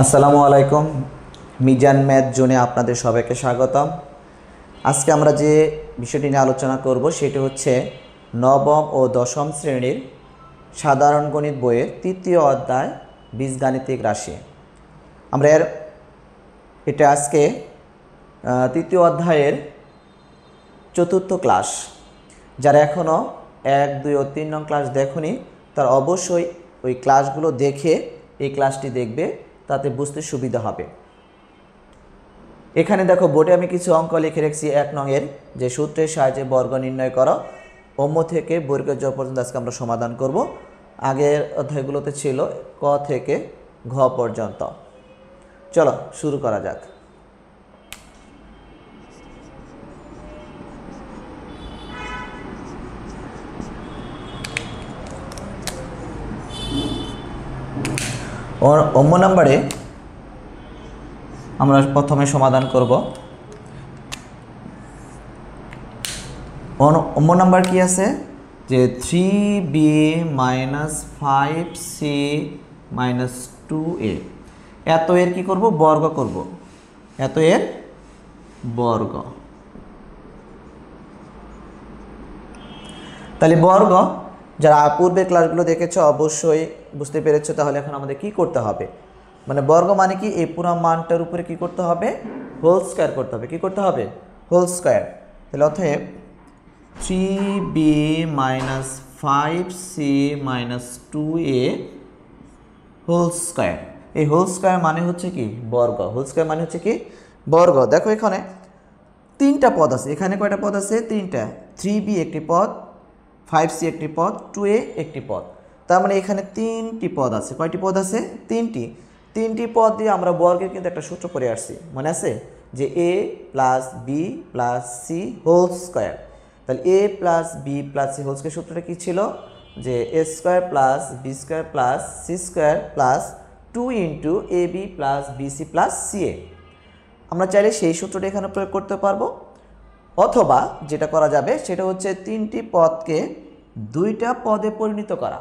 আসসালামু আলাইকুম। মিজান ম্যাথ জোনে আপনাদের সবাইকে স্বাগতম। আজকে আমরা যে বিষয়টি নিয়ে আলোচনা করব সেটি হচ্ছে নবম ও দশম শ্রেণীর সাধারণ গণিত বইয়ের তৃতীয় অধ্যায় বীজগাণিতিক রাশি। আমরা এটা আজকে তৃতীয় অধ্যায়ের চতুর্থ ক্লাস। যারা এখনও 1, 2 ও 3 নং ক্লাস দেখোনি তারা অবশ্যই ওই ক্লাসগুলো দেখে এই ক্লাসটি দেখবে, তাতে বুঝতে সুবিধা হবে। এখানে দেখো বোর্ডে আমি কিছু অঙ্ক লিখে রেখেছি 1 নংয়ের, যে সূত্রের সাহায্যে বর্গ নির্ণয় করো। অম্য থেকে বর্গের জ পর্যন্ত আজকে আমরা সমাধান করব। আগের অধ্যায়গুলোতে ছিল ক থেকে ঘ পর্যন্ত। চলো শুরু করা যাক। অম্য নাম্বারে আমরা প্রথমে সমাধান করব। অম্য নাম্বার কি আছে, যে 3b - 5c - 2a, এত এর কি করব, বর্গ করব। এত এর বর্গ। তাহলে বর্গ, যারা পূর্বের ক্লাসগুলো দেখেছো অবশ্যই বুঝতে পেরেছো। তাহলে এখন আমাদের কি করতে হবে, মানে বর্গ মানে কি, এই পুরো মানটার উপরে কি করতে হবে, হোল স্কয়ার করতে হবে। কি করতে হবে, হোল স্কয়ার। তাহলে অতএব 3b - 5c - 2a whole square. এই হোল স্কয়ার মানে হচ্ছে কি, বর্গ। হোল স্কয়ার মানে হচ্ছে কি, বর্গ। দেখো এখানে তিনটা পদ আছে। এখানে কয়টা পদ আছে, তিনটা। 3b একটি পদ, 5c একটি পদ, 2a একটি পদ। তার মানে এখানে তিনটি পদ আছে। কয়টি পদ আছে, তিনটি পদ দিয়ে আমরা বর্গের কিন্তু একটা সূত্র পড়ে আসছি, মনে আছে, যে a + b + c whole square. তাহলে a + b + c whole square সূত্রটা কি ছিল, যে a² + b² + c² + 2 * ab + bc + ca। আমরা চাইলে সেই সূত্রটা এখানে প্রয়োগ করতে পারবো, অথবা যেটা করা যাবে সেটা হচ্ছে তিনটি পদকে দুইটা পদে পরিণত করা।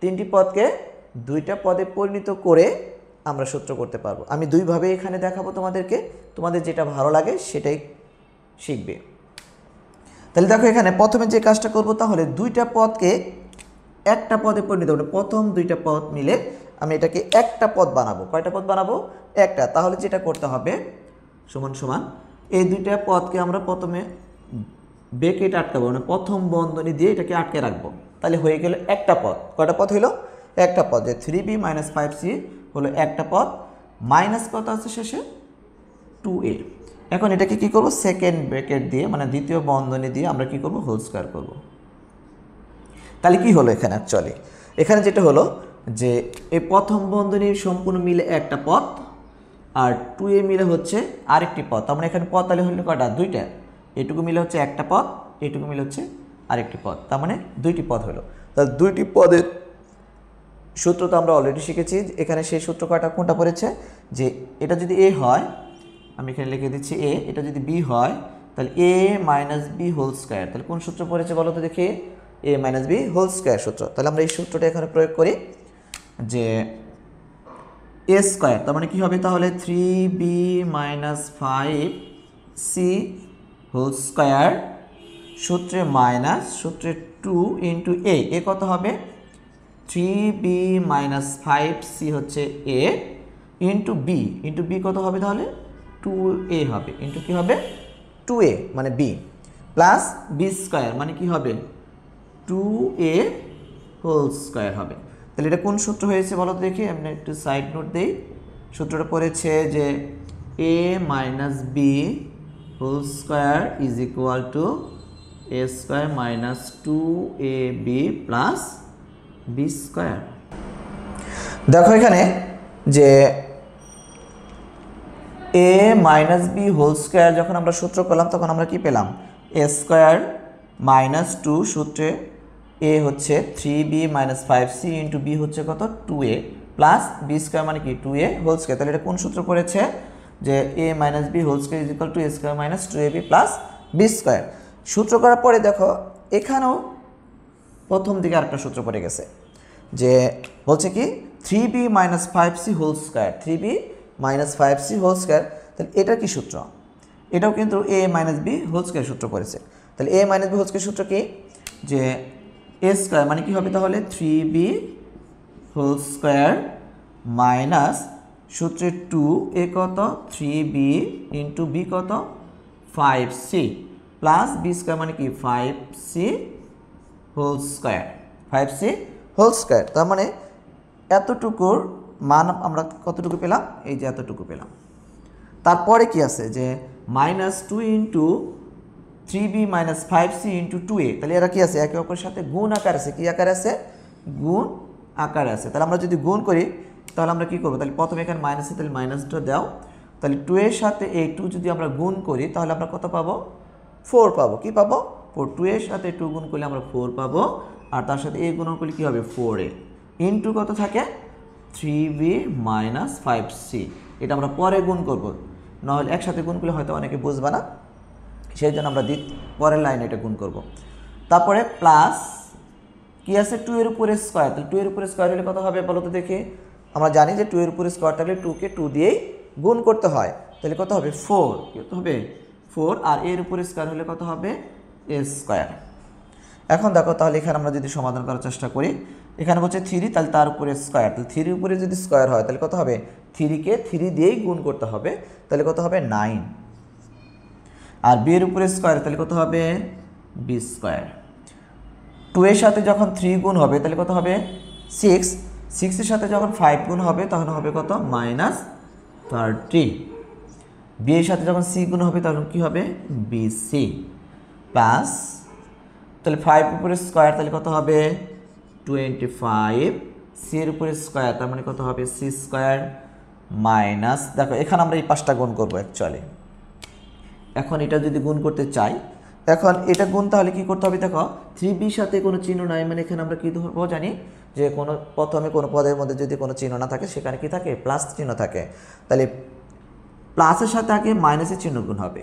তিনটি পদকে দুইটা পদে পরিণত করে আমরা সূত্র করতে পারবো। আমি দুইভাবে এখানে দেখাবো তোমাদেরকে, তোমাদের যেটা ভালো লাগে সেটাই শিখবে। তাহলে দেখো এখানে প্রথমে যে কাজটা করব, তাহলে দুইটা পদকে একটা পদে পরিণত করব। প্রথম দুইটা পদ মিলে আমি এটাকে একটা পদ বানাবো। কয়টা পদ বানাবো, একটা। তাহলে যেটা করতে হবে, সমান সমান এই দুইটা পদকে আমরা প্রথমে ব্রেকেট আটকাবো, মানে প্রথম বন্ধনী দিয়ে এটাকে আটকে রাখবো। তাহলে হয়ে গেল একটা পদ। কয়টা পদ হইল, একটা পদ। যে 3b - 5c হলো একটা পদ, মাইনাস কত আছে শেষে, 2a। এখন এটাকে কি করব, সেকেন্ড ব্রেকেট দিয়ে, মানে দ্বিতীয় বন্ধনী দিয়ে আমরা কি করব, হোল স্কয়ার করব। তাহলে কি হলো এখানে, অ্যাকচুয়ালি এখানে যেটা হলো, যে এই প্রথম বন্ধনীর সম্পূর্ণ মিলে একটা পদ, আর 2a মিলে হচ্ছে আরেকটি পদ। তার মানে এখানে পদ তাহলে হলো কয়টা, দুইটা। এটুকু মিলে হচ্ছে একটা পদ, এটুকু মিলে হচ্ছে আরেকটি পদ। তার মানে দুইটি পদ হলো। তাহলে দুইটি পদের সূত্র তো আমরা অলরেডি শিখেছি। এখানে সেই সূত্র কোনটা পড়েছে, যে এটা যদি a হয়, আমি এখানে লিখে দিচ্ছি a, এটা যদি b হয়, তাহলে a - b হোল স্কয়ার। তাহলে কোন সূত্র পড়েছে বলো তো দেখি, a - b হোল স্কয়ার সূত্র। তাহলে আমরা এই সূত্রটা এখানে প্রয়োগ করি, যে a স্কয়ার, তার মানে কি হবে, তাহলে 3b - 5c হোল স্কয়ার সূত্রে মাইনাস সূত্রে 2 * a। কত হবে, 3b - 5c হচ্ছে a, ইন্টু b কত হবে, তাহলে 2a হবে, ইন্টু কি হবে, 2a মানে b, প্লাস b স্কয়ার মানে কি হবে, 2a হোল স্কয়ার হবে। তাহলে এটা কোন সূত্র হয়েছে বলো তো দেখি, আমি একটু সাইড নোট দিই। সূত্রটা পড়েছে যে a - b whole square is equal to a square minus 2ab plus b square. দেখো এখানে যে a - b হোল স্কয়ার যখন আমরা সূত্র করলাম, তখন আমরা কি পেলাম, a স্কয়ার মাইনাস 2 সূত্রে a হচ্ছে 3b - 5c ইন্টু b হচ্ছে কত, 2a প্লাস b স্কয়ার মানে কি, 2a হোল স্কয়ার। তাহলে এটা কোন সূত্র পড়েছে, যে a - b whole square is equal to a square minus 2ab plus b square. সূত্র করার পরে দেখো এখানেও প্রথম দিকে আরেকটা সূত্র পড়ে গেছে, যে বলছে কি 3b minus 5c whole square, 3b minus 5c whole square. তাহলে এটা কি সূত্র? এটাও কিন্তু a minus b whole square সূত্র পড়েছে। তাহলে a minus b whole square সূত্র কি? যে a স্কোয়ার মানে কি হবে তাহলে 3b হোল স্কোয়ার মাইনাস সূত্রে 2a কত 3b ইন্টু b কত 5c প্লাস b স্কোয়ার মানে কি 5c whole square, 5c whole square. তার মানে এতটুকুর মান আমরা কতটুকু পেলাম? এই যে এতটুকু পেলাম। তারপরে কি আছে যে minus 2 into 3b minus 5c into 2a। তাহলে এরা কি আছে? একে অপরের সাথে গুণ আকার আছে। কি আকার আছে? গুণ আকার আছে। তাহলে আমরা যদি গুণ করি তাহলে আমরা কি করবো? তাহলে প্রথমে এখানে মাইনাস আছে, তাহলে মাইনাসটা দাও। তাহলে 2 এর সাথে এই 2 যদি আমরা গুণ করি তাহলে আমরা কত পাবো? 4 পাবো। কি পাবো? 4। 2 এর সাথে 2 গুণ করলে আমরা 4 পাবো, আর তার সাথে a গুণ করলে কি হবে? 4a ইন্টু কত থাকে? 3b minus 5c। এটা আমরা পরে গুণ করব, নাহলে একসাথে গুণ করলে হয়তো অনেকে বুঝবে না, সেই জন্য আমরা পরের লাইনে এটা গুণ করব। তারপরে প্লাস কি আছে? 2 এর উপরে স্কোয়ার। তাহলে 2 এর উপরে স্কোয়ার হলে কত হবে বলো তো দেখি? আমরা জানি যে 2 এর উপরে স্কোয়ার থাকলে 2 কে 2 দিয়েই গুণ করতে হয়। তাহলে কত হবে? 4। কত হবে? 4। আর এর উপরে স্কোয়ার হলে কত হবে? a square. এখন দেখো তাহলে এখানে আমরা যদি সমাধান করার চেষ্টা করি, এখানে বলছে 3, তাহলে তার উপরে স্কোয়ার। তাহলে 3 উপরে যদি স্কোয়ার হয় তাহলে কত হবে? 3 কে 3 দিয়েই গুণ করতে হবে, তাহলে কত হবে? 9। আর b এর উপরে স্কোয়ার তাহলে কত হবে? b square. 2 এর সাথে যখন 3 গুণ হবে তাহলে কত হবে? 6। 6 এর সাথে যখন 5 গুণ হবে তখন হবে কত? মাইনাস 30। b এর সাথে যখন c গুণ হবে তখন কি হবে? bc প্লাস, তাহলে 5 উপরে স্কোয়ার তাহলে কত হবে? 25। c এর উপরে স্কোয়ার তার মানে কত হবে? c স্কোয়ার মাইনাস, দেখো এখানে আমরা এই 5টা গুণ করবো অ্যাকচুয়ালি। এখন এটা যদি গুণ করতে চাই, এখন এটা গুণ তাহলে কি করতে হবে? দেখো 3b সাথে কোনো চিহ্ন নাই, মানে এখানে আমরা কি ধরবো? জানি যে কোনো প্রথমে কোনো পদের মধ্যে যদি কোনো চিহ্ন না থাকে সেখানে কি থাকে? প্লাস চিহ্ন থাকে। তাহলে প্লাসের সাথে আগে মাইনাসের চিহ্ন গুণ হবে।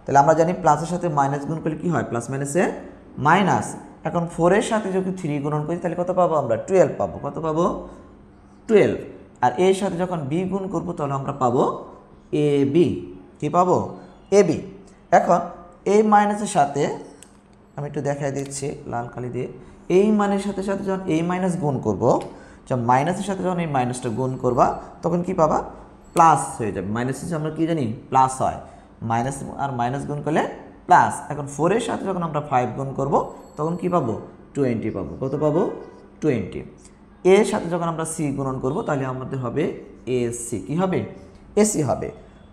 তাহলে আমরা জানি প্লাসের সাথে মাইনাস গুণ করলে কি হয়? প্লাস মাইনাসে মাইনাস। এখন 4 এর সাথে যদি 3 গুণন করি তাহলে কত পাবো? আমরা 12 পাবো। কত পাবো? 12। আর এর সাথে যখন b গুণ করবো তাহলে আমরা পাবো ab। কি পাবো? ab। এখন এই মাইনাসের সাথে আমি একটু দেখাই দিচ্ছি লাল কালি দিয়ে, এই মানের সাথে সাথে যখন এই মাইনাস গুণ করবো, যখন মাইনাসের সাথে যখন এই মাইনাসটা গুণ করবা তখন কি পাবা? প্লাস হয়ে যাবে। মাইনাসের সাথে আমরা কি জানি? প্লাস হয়। মাইনাস আর মাইনাস গুণ করলে প্লাস। এখন 4 এর সাথে যখন আমরা 5 গুণ করব তখন কি পাবো? 20 পাবো। কত পাবো? 20। এর সাথে যখন আমরা c গুণন করব তাহলে আমাদের হবে ac। কি হবে? ac হবে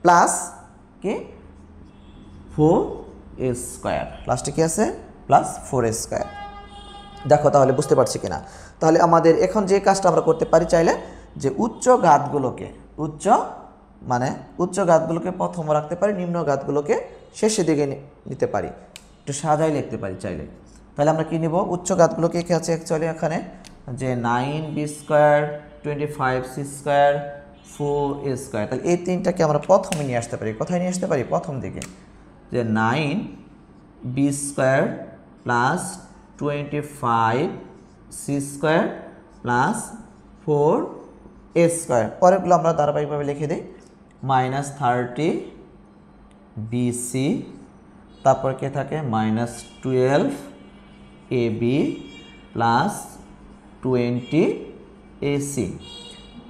প্লাস কি? 4a square. লাস্টে কি আছে? Plus 4a square. দেখো তাহলে বুঝতে পারছি কিনা? তাহলে আমাদের এখন যে কাজটা আমরা করতে পারি চাইলে, যে উচ্চ ঘাতগুলোকে উচ্চ ঘাতগুলোকে প্রথমে রাখতে পারি, নিম্ন ঘাতগুলোকে শেষের দিকে নিতে পারি, একটু সাজাই লিখতে পারি চাইলে। তাহলে আমরা কি নিব? উচ্চ ঘাতগুলোকে কি আছে অ্যাকচুয়ালি এখানে যে 9b square 25c square 4a square. তাহলে এই তিনটাকে আমরা প্রথমে নিয়ে আসতে পারি। কোথায় নিয়ে আসতে পারি? প্রথম দিকে, যে 9b square plus 25c square plus 4a square. পরেরগুলো আমরা ধারাবাহিকভাবে লিখে দিই। মাইনাস 30bc, তারপর কে থাকে? Minus 12ab plus 20ac।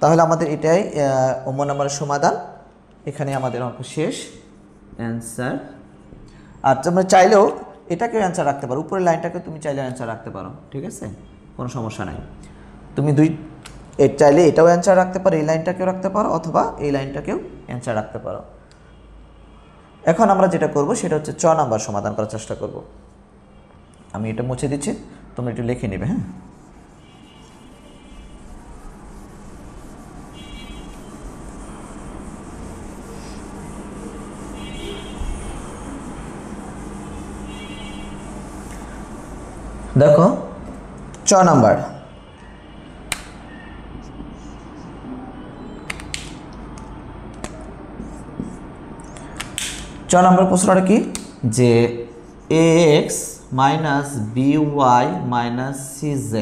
তাহলে আমাদের এটাই নম্বরের সমাধান। এখানে আমাদের অঙ্ক শেষ, অ্যান্সার। আর তোমরা চাইলেও এটাকেও অ্যান্সার রাখতে পারো, উপরের লাইনটাকে তুমি চাইলে অ্যান্সার রাখতে পারো, ঠিক আছে? কোনো সমস্যা নাই। তুমি চাইলে এটাও অ্যান্সার রাখতে পারো, এই লাইনটাকেও রাখতে পারো, অথবা এই লাইনটাকেও অ্যান্সার রাখতে পারো। এখন আমরা যেটা করব সেটা হচ্ছে 6 নাম্বার সমাধান করার চেষ্টা করব। আমি এটা মুছে দিচ্ছি, তোমরা একটু লিখে নেবে। হ্যাঁ, দেখো 6 নাম্বার। 6 নম্বর প্রশ্নটা কি? যে ax minus by minus cz।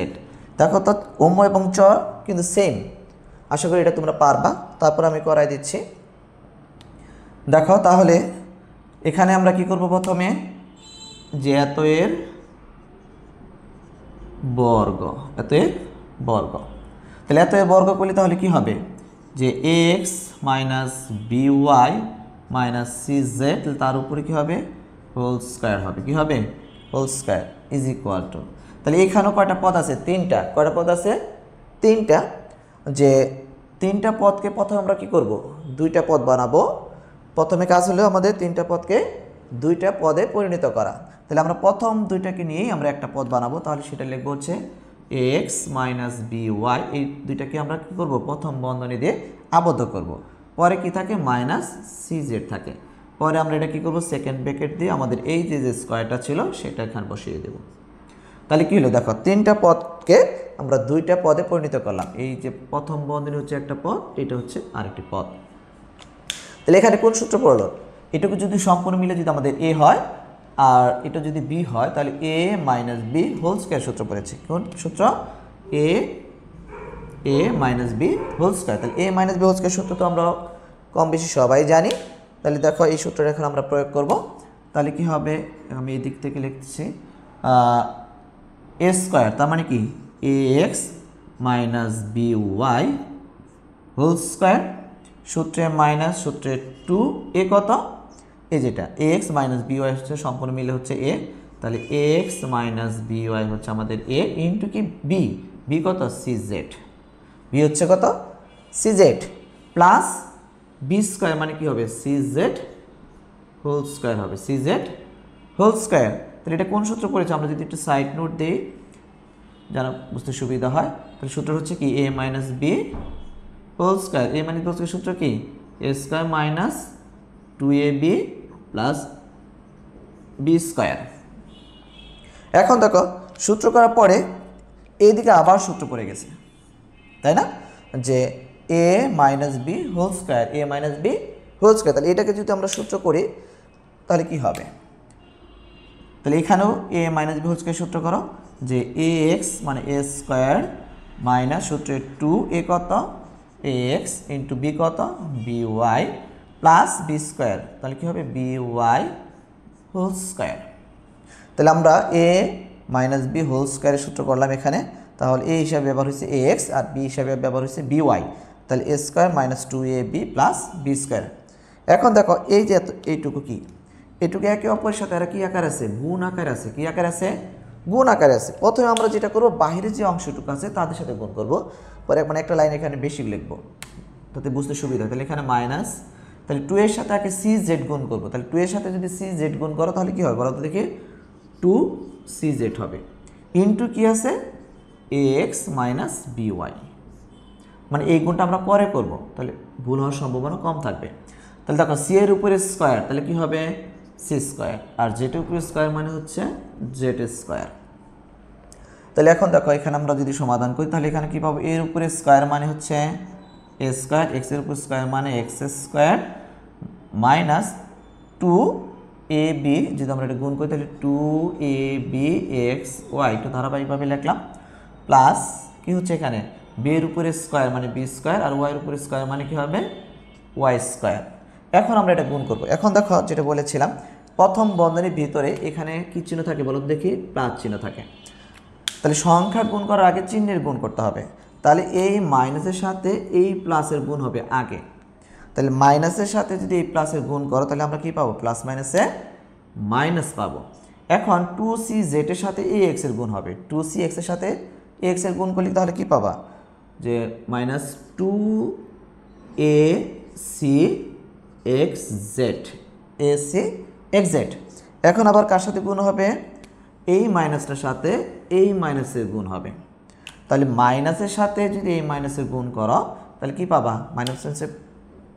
দেখো তো ওম এবং চ কিন্তু সেম, আশা করি এটা তোমরা পারবা। তারপর আমি করাই দিচ্ছি। দেখো তাহলে এখানে আমরা কি করব, প্রথমে যে এত এর বর্গ, এত এর বর্গ, তাহলে এত এর বর্গ করলে তাহলে কি হবে যে x minus B Y minus C Z, তার উপরে কী হবে হোল স্কোয়ার হবে, কি হবে whole square is equal to, তাহলে এখানেও কয়টা পদ আছে, তিনটা। কয়টা পদ আছে, তিনটা। যে তিনটা পদকে প্রথমে আমরা কি করব, দুইটা পদ বানাবো। প্রথমে কাজ হলো আমাদের তিনটা পদকে দুইটা পদে পরিণত করা। তাহলে আমরা প্রথম দুইটাকে নিয়েই আমরা একটা পদ বানাবো। তাহলে সেটা লিখবো হচ্ছে এক্স মাইনাস বি ওয়াই, এই দুইটাকে আমরা কী করবো, প্রথম বন্ধনী দিয়ে আবদ্ধ করব। পরে কি থাকে, মাইনাস সি জেড থাকে। পরে আমরা এটা কী করবো, সেকেন্ড ব্র্যাকেট দিয়ে আমাদের এই যে স্কোয়ারটা ছিল সেটা এখানে বসিয়ে দেবো। তাহলে কী হলো, দেখো তিনটা পদকে আমরা দুইটা পদে পরিণত করলাম। এই যে প্রথম বন্ধনী হচ্ছে একটা পদ, এটা হচ্ছে আরেকটি পদ। তাহলে এখানে কোন সূত্র পড়লো, এটুকু যদি সম্পূর্ণ মিলে যদি আমাদের এ হয় আর এটা যদি বি হয়, তাহলে এ মাইনাস বি হোল স্কোয়ার সূত্র পড়েছে। কোন সূত্র, এ মাইনাস বি হোল স্কোয়ার। তাহলে এ মাইনাস বি হোল স্কোয়ার সূত্র তো আমরা কম বেশি সবাই জানি। তাহলে দেখো এই সূত্রটা এখন আমরা প্রয়োগ করব। তাহলে কি হবে, আমি এই দিক থেকে লিখছি এ স্কোয়ার, তার মানে কি A X minus B Y whole square, সূত্রে মাইনাস সূত্রে টু এ কত, এ যেটা A X minus B Y হচ্ছে সম্পূর্ণ মিলে হচ্ছে এ। তাহলে A X minus B Y হচ্ছে আমাদের এ ইন্টু কি বি, বি কত সি জেড, বি হচ্ছে কত C Z, plus B square মানে কি হবে সি জেড হোল স্কোয়ার হবে, সি জেড হোল স্কোয়ার। তাহলে এটা কোন সূত্র পড়েছে, আমরা যদি একটু সাইড নোট দিই যেন বুঝতে সুবিধা হয়। তাহলে সূত্র হচ্ছে কি এ মাইনাস বি হোল স্কোয়ার, এ মাইনাস বি হোল স্কোয়ার সূত্র কি A square minus two A B plus B square. এখন দেখো সূত্র করার পরে এইদিকে আবার সূত্র পড়ে গেছে, তাই না, যে A minus B whole square, A minus B whole square. তাহলে এটাকে যদি আমরা সূত্র করি তাহলে কি হবে, তাহলে এখানেও a minus B whole square সূত্র করো, যে এ এক্স মানে এ স্কোয়ার মাইনাস সূত্রে টু এ কত এ এক্স ইন্টু বি কত b Y plus B square, তাহলে কী হবে বি ওয়াই হোল স্কোয়ার। তাহলে আমরা এ মাইনাস বি হোল স্কোয়ারের সূত্র করলাম এখানে। তাহলে এ হিসাবে ব্যবহার হয়েছে এ এক্স আর বি হিসাবে ব্যবহার হয়েছে বি ওয়াই, তাহলে A square minus two A B plus B square. এখন দেখো এই যে এইটুকু কি, এটুকু একে অপরের সাথে এরা কি আকার আছে, গুণ আকার আছে, কি আকার আছে গুণ আকারে আছে। প্রথমে আমরা যেটা করব, বাহিরের যে অংশটুকু আছে তাদের সাথে গুণ করব, পরে মানে একটা লাইন এখানে বেশি লিখবো তাতে বুঝতে সুবিধা। তাহলে এখানে মাইনাস, তাহলে টু এর সাথে আগে সি জেড গুণ করবো। তাহলে টু এর সাথে যদি সি জেড গুণ করো তাহলে কী হবে বলো তো দেখি, টু সি জেড হবে ইন্টু কী আছে এ এক্স মাইনাস বি ওয়াই, মানে এই গুণটা আমরা পরে করব, তাহলে ভুল হওয়ার সম্ভাবনা কম থাকবে। তাহলে দেখো সি এর উপরে স্কোয়ার, তাহলে কি হবে সি স্কোয়ার, আর জেটের উপরে স্কোয়ার মানে হচ্ছে জেড স্কোয়ার। তাহলে এখন দেখো এখানে আমরা যদি সমাধান করি তাহলে এখানে কী পাবো, এর উপরে স্কোয়ার মানে হচ্ছে এ স্কোয়ার, এক্সের উপর স্কোয়ার মানে x square minus two A B, যদি আমরা এটা গুণ করি তাহলে two A B X Y, একটু ধারাবাহিকভাবে লিখলাম, প্লাস কি হচ্ছে এখানে বি এর উপরে স্কোয়ার মানে বি স্কোয়ার আর ওয়াইয়ের উপরে স্কোয়ার মানে কি হবে ওয়াই স্কোয়ার। এখন আমরা এটা গুণ করব। এখন দেখো যেটা বলেছিলাম, প্রথম বন্ধনীর ভিতরে এখানে কি চিহ্ন থাকে বলো দেখি, প্লাস চিহ্ন থাকে। তাহলে সংখ্যা গুণ করার আগে চিহ্নের গুণ করতে হবে। তাহলে এই মাইনাসের সাথে এই প্লাসের গুণ হবে আগে। তাহলে মাইনাসের সাথে যদি এই প্লাসের গুণ করো তাহলে আমরা কি পাবো, প্লাস মাইনাসে মাইনাস পাবো। এখন টু সি জেডের সাথে এ এক্সের গুণ হবে, টু সি এক্সের সাথে এ এক্সের গুণ করলে তাহলে কি পাবা, যে minus two A C x z, a C x z. এখন আবার কার সাথে গুণ হবে, এই মাইনাসটার সাথে এই মাইনাসের গুণ হবে। তাহলে মাইনাসের সাথে যদি এই মাইনাসের গুণ করো তাহলে কি পাবা, মাইনাসের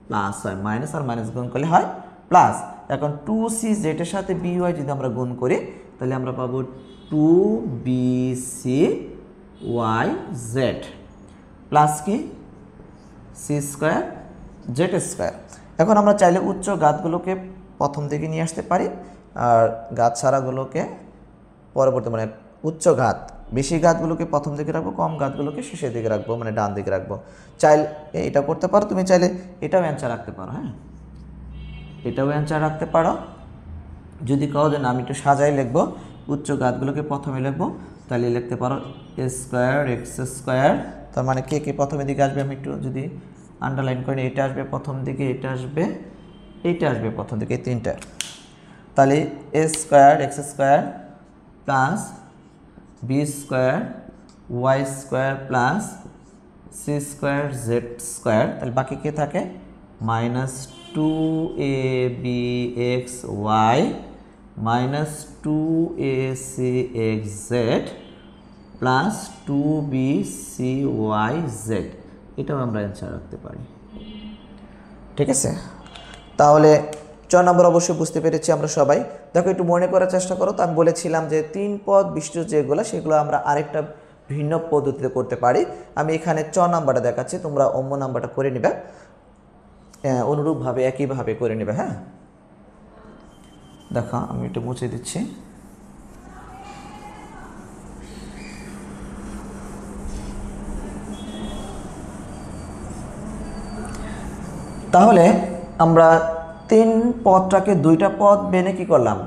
প্লাস হয়, মাইনাস আর মাইনাস গুণ করলে হয় প্লাস। এখন টু সি জেডের সাথে বি ওয়াই যদি আমরা গুণ করি তাহলে আমরা পাবো two B C Y z plus কি সি স্কোয়ার জেড স্কোয়ার। এখন আমরা চাইলে উচ্চ ঘাতগুলোকে প্রথম দিকে নিয়ে আসতে পারি আর ঘাত ছাড়াগুলোকে পরবর্তী, মানে উচ্চ ঘাত বেশি ঘাতগুলোকে প্রথম দিকে রাখবো, কম ঘাতগুলোকে শেষের দিকে রাখবো, মানে ডান দিকে রাখবো। চাইলে এটা করতে পারো, তুমি চাইলে এটাও অ্যান্সার রাখতে পারো। হ্যাঁ, এটাও অ্যান্সার রাখতে পারো। যদি কাও যে না আমি একটু সাজাই লিখবো, উচ্চ ঘাতগুলোকে প্রথমে লিখবো, তাহলে লিখতে পারো এ স্কোয়ার এক্স স্কোয়ার। তার মানে কে কে প্রথমের দিকে আসবে আমি একটু যদি আন্ডারলাইন করি, এটা আসবে প্রথম দিকে, এটা আসবে, এইটা আসবে প্রথম দিকে, এই তিনটা। তাহলে A square X square plus B square Y square plus C square Z square. তাহলে বাকি কে থাকে? Minus two A B X Y minus two A C x Z plus two B C Y Z. এটাও আমরা answer রাখতে পারি। ঠিক আছে, তাহলে 4 নম্বর অবশ্যই বুঝতে পেরেছি আমরা সবাই। দেখো একটু মনে করার চেষ্টা করো। তো আমি বলেছিলাম যে 3 পদ বিশিষ্ট যেগুলো, সেগুলো আমরা আরেকটা ভিন্ন পদ্ধতিতে করতে পারি। আমি এখানে 4 নাম্বারটা দেখাচ্ছি, তোমরা অন্য নাম্বারটা করে নিবে, অনুরূপভাবে একইভাবে করে নেবে। হ্যাঁ, দেখো আমি একটু মুছে দিচ্ছি। তাহলে আমরা 3 পদটাকে 2টা পদ বেনে কি করলাম?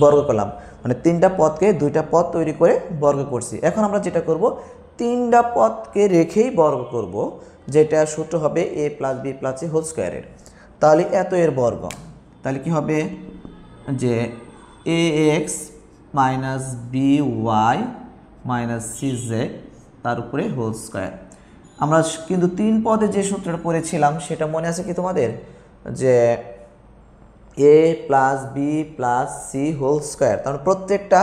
বর্গ করলাম। মানে 3টা পদকে 2টা পদ তৈরি করে বর্গ করছি। এখন আমরা যেটা করব, 3টা পদকে রেখেই বর্গ করব, যেটা সূত্র হবে a plus B plus C whole স্কোয়ারের। তাহলে এত এর বর্গ, তাহলে কি হবে যে এ X minus B Y minus C Z তার উপরে হোল স্কোয়ার। আমরা কিন্তু 3 পদে যে সূত্রটা পড়েছিলাম সেটা মনে আছে কি তোমাদের? যে A plus B plus C whole square. তার প্রত্যেকটা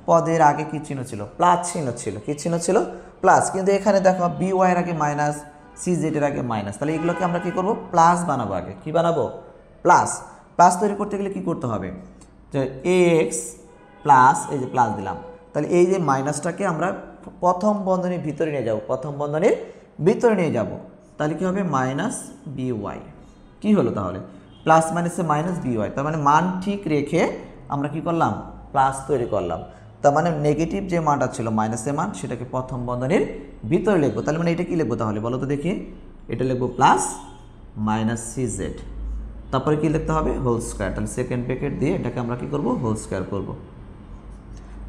পদের আগে কি চিহ্ন ছিল? প্লাস চিহ্ন ছিল। কি চিহ্ন ছিল? প্লাস। কিন্তু এখানে দেখো বি ওয়াই এর আগে মাইনাস, সি জেড এর আগে মাইনাস। তাহলে এগুলোকে আমরা কি করব? প্লাস বানাবো। আগে কি বানাবো? প্লাস। প্লাস তৈরি করতে গেলে কি করতে হবে? যে এ এক্স প্লাস, এই যে প্লাস দিলাম, তাহলে এই যে মাইনাসটাকে আমরা প্রথম বন্ধনীর ভিতরে নিয়ে যাব, প্রথম বন্ধনীর ভিতরে নিয়ে যাব। তাহলে কি হবে? Minus B Y. কী হলো তাহলে? প্লাস মাইনাসে মাইনাস বি ওয়াই। তার মানে মান ঠিক রেখে আমরা কি করলাম? প্লাস তৈরি করলাম। তার মানে নেগেটিভ যে মানটা ছিল মাইনাসের মান, সেটাকে প্রথম বন্ধনীর ভিতরে লিখবো। তাহলে মানে এটা কি লিখবো তাহলে বলো তো দেখি? এটা লিখবো প্লাস মাইনাস সি জেড, তারপরে কি লিখতে হবে? Whole square. তাহলে সেকেন্ড ব্র্যাকেট দিয়ে এটাকে আমরা কি করব? হোল স্কোয়ার করব।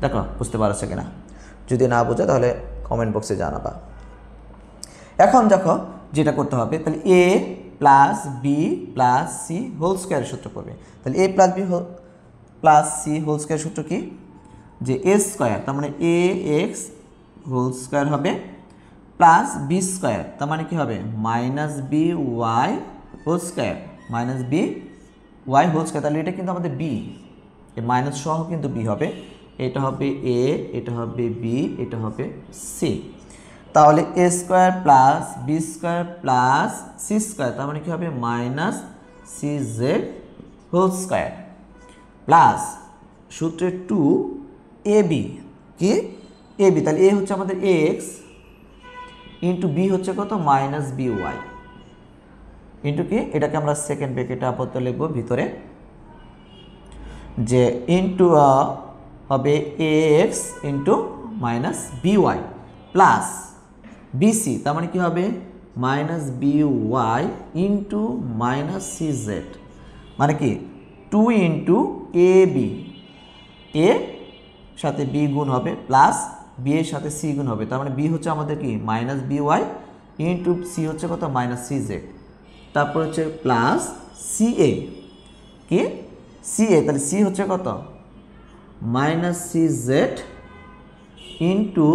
দেখো বুঝতে পারছো কিনা? যদি না বোঝো তাহলে কমেন্ট বক্সে জানাবা। এখন দেখো যেটা করতে হবে, তাহলে A plus B plus C whole square সূত্র করবে। তাহলে A plus B plus C whole square সূত্র কি? যে এ স্কোয়ার, তার মানে এ এক্স হোল স্কোয়ার হবে প্লাস বি স্কোয়ার, তার মানে কি হবে? Minus B Y whole square, minus B Y whole square. তাহলে এটা কিন্তু আমাদের বি, এই মাইনাস সহ কিন্তু বি হবে। এটা হবে এ, এটা হবে বি, এটা হবে সি। তাহলে A square plus B square plus C square, তার মানে কি হবে? Minus C Z whole square plus সূত্রে 2 এ বি, কি? A B. তাহলে এ হচ্ছে আমাদের এক্স ইন্টু বি হচ্ছে কত? মাইনাস বি ওয়াই ইন্টু কি? এটাকে আমরা সেকেন্ড ব্র্যাকেটে আপাতত লিখবো ভিতরে, যে ইন্টু হবে A x into minus B Y plus B C, তার মানে কি হবে? Minus B Y into minus C Z, মানে কি 2 ইন্টু এ বি, এ সাথে বি গুণ হবে প্লাস বি এর সাথে সি গুণ হবে। তার মানে বি হচ্ছে আমাদের কি? Minus B Y into c হচ্ছে কত? Minus C z. তারপর হচ্ছে প্লাস সি এ, কি? সি এ, তাহলে সি হচ্ছে কত? মাইনাস সি জেড ইন্টু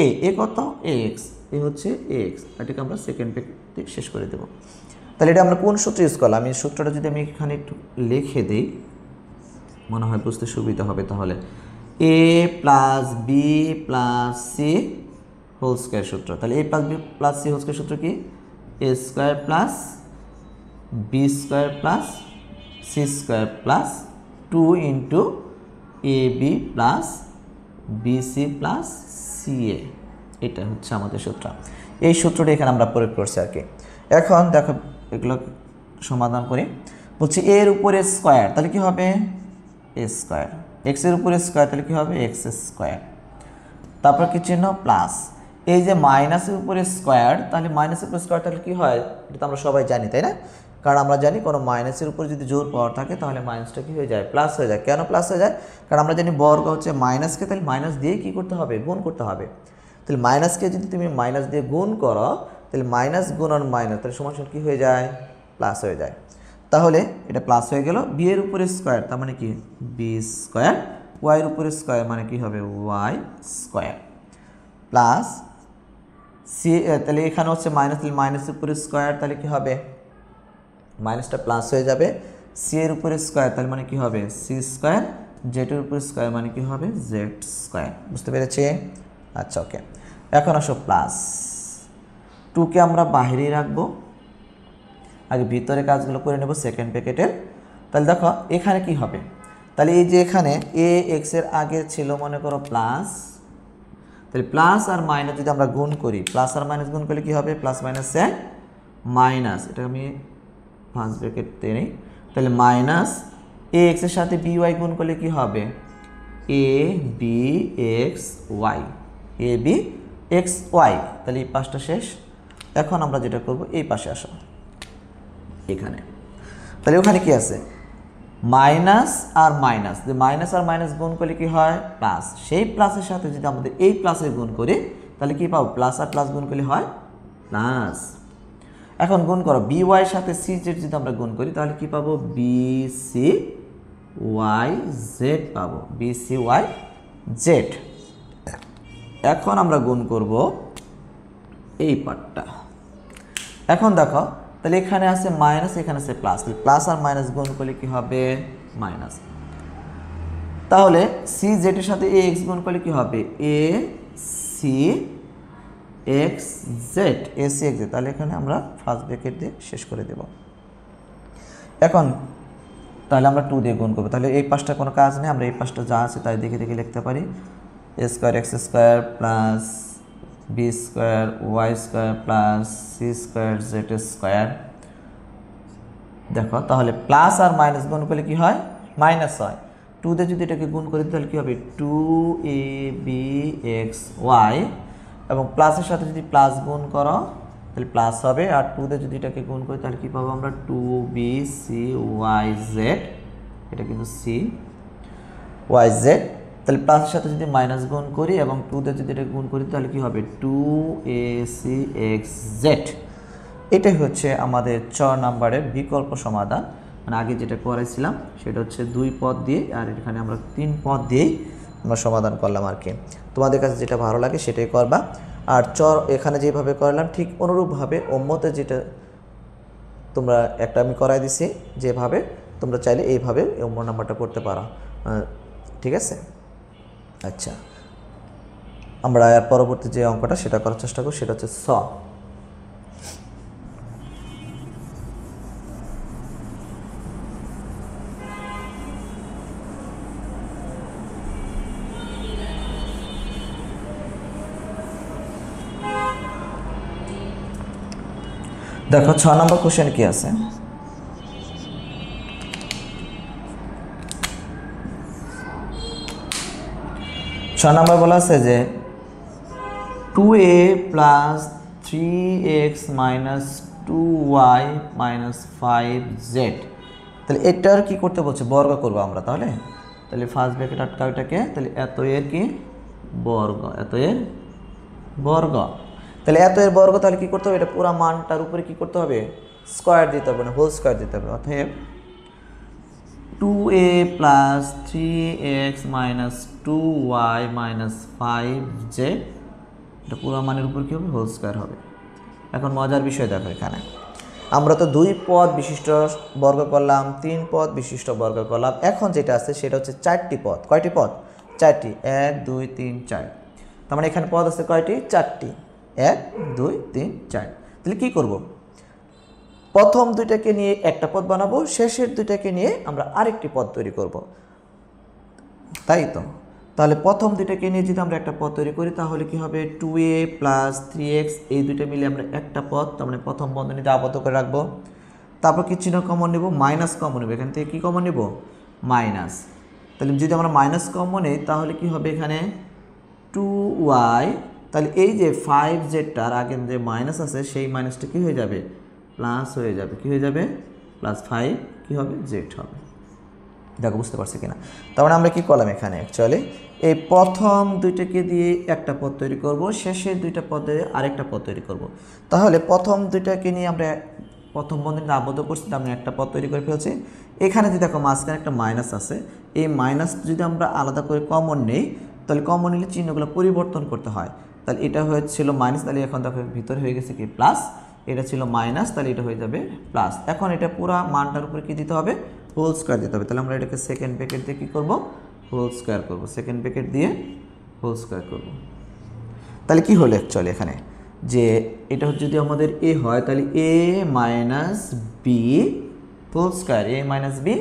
এ, এ কত? এ এক্স, এ হচ্ছে এ এক্স। এটাকে আমরা সেকেন্ড ব্র্যাকেটে শেষ করে দেবো। তাহলে এটা আমরা কোন সূত্র ইউজ করলাম? এই সূত্রটা যদি আমি এখানে একটু লিখে দিই, মনে হয় বুঝতে সুবিধা হবে। তাহলে A plus B plus C whole square সূত্র। তাহলে A plus B plus C whole square সূত্র কি? A square plus B square plus C square plus 2 into A B plus B C plus C A. এটা হচ্ছে আমাদের সূত্র। এই সূত্রটা এখানে আমরা প্রয়োগ করছি আর কি। এখন দেখো এগুলো সমাধান করি। বলছি এর উপরে স্কোয়ার, তাহলে কি হবে? এ স্কোয়ার। এক্সের উপরে স্কোয়ার, তাহলে কি হবে? X square. তারপর কি চিহ্ন প্লাস, এই যে মাইনাসের উপরে স্কোয়ার, তাহলে মাইনাসের উপরে স্কোয়ার তাহলে কি হয়, এটা তো আমরা সবাই জানি তাই না, কারণ আমরা জানি কোনো মাইনাসের উপরে যদি জোর পাওয়ার থাকে তাহলে মাইনাসটা কি হয়ে যায়, প্লাস হয়ে যায়। কেন প্লাস হয়ে যায়, কারণ আমরা জানি বর্গ হচ্ছে মাইনাসকে, তাহলে মাইনাস দিয়ে কি করতে হবে, গুণ করতে হবে। তাহলে মাইনাসকে যদি তুমি মাইনাস দিয়ে গুণ করো, তাহলে মাইনাস গুণন মাইনাস, তাহলে সমান কি হয়ে যায়, প্লাস হয়ে যায়। তাহলে এটা প্লাস হয়ে গেল, বি এর উপরে স্কোয়ার তার মানে কি বি স্কোয়ার, ওয়াই এর উপরে স্কোয়ার মানে কি হবে ওয়াই স্কোয়ার, প্লাস সি, তাহলে এখানে হচ্ছে মাইনাস, তাহলে মাইনাসের উপরে স্কোয়ার তাহলে কি হবে, মাইনাসটা প্লাস হয়ে যাবে, সি এর উপরে স্কোয়ার তাহলে মানে কি হবে সি স্কোয়ার, জেড এর উপরে স্কোয়ার মানে কি হবে জেড স্কোয়ার। বুঝতে পেরেছি? আচ্ছা ওকে, এখন আসো প্লাস টুকে আমরা বাহিরেই রাখবো, আগে ভিতরে কাজগুলো করে নেব সেকেন্ড প্যাকেটের। তাহলে দেখো এখানে কি হবে, তাহলে এই যে এখানে এ এক্স এর আগে ছিল মনে করো প্লাস, তাহলে প্লাস আর মাইনাস যদি আমরা গুণ করি, প্লাস আর মাইনাস গুণ করলে কি হবে, প্লাস মাইনাসে মাইনাস, এটা আমি ফার্স্ট ব্র্যাকেট দিয়ে নিই, তাহলে মাইনাস এ এক্স এর সাথে বি ওয়াই গুণ করলে কি হবে এ বি এক্স ওয়াই, এ বি এক্স ওয়াই, তাহলে এই পাশটা শেষ। এখন আমরা যেটা করব এই পাশে আসো, এখানে তাহলে ওখানে কি আছে মাইনাস আর মাইনাস, যে মাইনাস আর মাইনাস গুণ করলে কি হয় প্লাস, সেই প্লাসের সাথে যদি আমাদের এই প্লাসের গুণ করি তাহলে কি পাবো, প্লাস আর প্লাস গুণ করলে হয় প্লাস। এখন গুণ করো বি ওয়াইয়ের সাথে সি জেড যদি আমরা গুণ করি তাহলে কি পাবো বি সি ওয়াই জেড পাবো, বি সি ওয়াই জেড। এখন আমরা গুণ করব এই পার্টটা। এখন দেখো তাহলে এখানে আছে মাইনাস, এখানে আছে প্লাস, প্লাস আর মাইনাস গুণ করলে কি হবে মাইনাস, তাহলে সি জেড এর সাথে এ এক্স গুণ করলে কি হবে a C x z, a C x z, তাহলে এখানে আমরা ফার্স্ট ব্র্যাকেট দিয়ে শেষ করে দেব। এখন তাহলে আমরা 2 দিয়ে গুণ করবো, তাহলে এই পাশটা কোনো কাজ নেই, আমরা এই পাশটা যা আছে তাই দেখে দেখে লিখতে পারি, A square X square plus B square Y square plus C square Z square. দেখো তাহলে প্লাস আর মাইনাস গুণ করলে কি হয় মাইনাস হয়, 2 দিয়ে যদি এটাকে গুণ করি তাহলে কি হবে 2ab এক্স ওয়াই, এবং প্লাসের সাথে যদি প্লাস গুণ করো তাহলে প্লাস হবে, আর 2 দিয়ে যদি এটাকে গুণ করি তাহলে কি পাবো আমরা 2bcyz, এটা কিন্তু সি ওয়াই জেড, তাহলে প্লাসের সাথে যদি মাইনাস গুণ করি এবং 2 দিয়ে যদি এটা গুণ করি তাহলে কি হবে 2acxz। এটাই হচ্ছে আমাদের 4 নম্বরের বিকল্প সমাধান, মানে আগে যেটা করেছিলাম সেটা হচ্ছে 2 পদ দিয়ে, আর এখানে আমরা 3 পদ দিয়েই আমরা সমাধান করলাম আর কি। তোমাদের কাছে যেটা ভালো লাগে সেটাই করবা, আর চর এখানে যেভাবে করলাম ঠিক অনুরূপভাবে ওম্মতে যেটা তোমরা একটা আমি করাই দিছি যেভাবে, তোমরা চাইলে এইভাবে ওম্ম নাম্বারটা করতে পারো, ঠিক আছে। আচ্ছা আমরা এর পরবর্তী যে অঙ্কটা সেটা করার চেষ্টা করব, সেটা হচ্ছে স। দেখো 6 নম্বর কোশ্চেন কি আছে, নম্বর বলা আছে যে 2a plus 3x minus 2y minus 5z, তাহলে এটার কি করতে বলছে বর্গ করবো আমরা, তাহলে ফার্স্ট ব্র্যাকেট আটকাও এটাকে, তাহলে এত এর কি বর্গ, এত এর বর্গ, তাহলে এত এর বর্গ, তাহলে কি করতে হবে এটা পুরো মানটার উপরে কি করতে হবে স্কোয়ার দিতে হবে, না হোল স্কোয়ার দিতে হবে, অতএব 2a plus 3x minus 2y minus 5z, এটা পুরো মানের উপর কী হবে হোল স্কোয়ার হবে। এখন মজার বিষয় দেখো, এখানে আমরা তো 2 পদ বিশিষ্ট বর্গ করলাম, 3 পদ বিশিষ্ট বর্গ করলাম, এখন যেটা আছে সেটা হচ্ছে 4টি পদ। কয়টি পদ 4টি, 1 2 3 4, তার মানে এখানে পদ আছে কয়টি 4টি, 1 2 3 4। তাহলে কী করব, প্রথম 2টাকে নিয়ে একটা পদ বানাবো, শেষের 2টাকে নিয়ে আমরা আরেকটি পদ তৈরি করব, তাই তো। তাহলে প্রথম 2টাকে নিয়ে যদি আমরা একটা পদ তৈরি করি তাহলে কি হবে 2a প্লাস 3x, এই 2টা মিলে আমরা একটা পদ, তার মানে প্রথম বন্ধনীতে আবদ্ধ করে রাখবো। তারপর কি চিহ্ন কমন নেব, মাইনাস কমন নেব, এখান থেকে কি কমন নেব মাইনাস, তাহলে যদি আমরা মাইনাস কমন নেই তাহলে কি হবে এখানে 2y, তাহলে এই যে 5zটার আগে যে মাইনাস আছে সেই মাইনাসটা কি হয়ে যাবে, প্লাস হয়ে যাবে। কি হয়ে যাবে, প্লাস 5 কি হবে, z হবে। দেখো বুঝতে পারছি কিনা। তার মানে আমরা কি করলাম এখানে, অ্যাকচুয়ালি এই প্রথম দুইটাকে দিয়ে একটা পদ তৈরি করব, শেষের দুইটা পদ দিয়ে আরেকটা পদ তৈরি করব। তাহলে প্রথম দুইটাকে নিয়ে আমরা প্রথম বন্ধনীতে আবদ্ধ করছি, আমরা একটা পদ তৈরি করে ফেলছি। এখানে যদি দেখো মাঝখানে একটা মাইনাস আছে, এই মাইনাস যদি আমরা আলাদা করে কমন নেই, তাহলে কমন নিলে চিহ্নগুলো পরিবর্তন করতে হয়। তাহলে এটা হয়েছিল মাইনাস, তাহলে এখন দেখো ভিতরে হয়ে গেছে কি প্লাস, এটা ছিল মাইনাস, তাহলে এটা হয়ে যাবে প্লাস। এখন এটা পুরো মানটার উপরে কি দিতে হবে, হোল স্কোয়ার দিতে হবে। তাহলে আমরা এটাকে সেকেন্ড ব্র্যাকেট দিয়ে কী করবো, হোল স্কোয়ার করবো, সেকেন্ড ব্র্যাকেট দিয়ে হোল স্কোয়ার করবো। তাহলে কি হলো অ্যাকচুয়ালি এখানে, যে এটা যদি আমাদের এ হয় তাহলে এ মাইনাস বি হোল স্কোয়ার, এ মাইনাস বি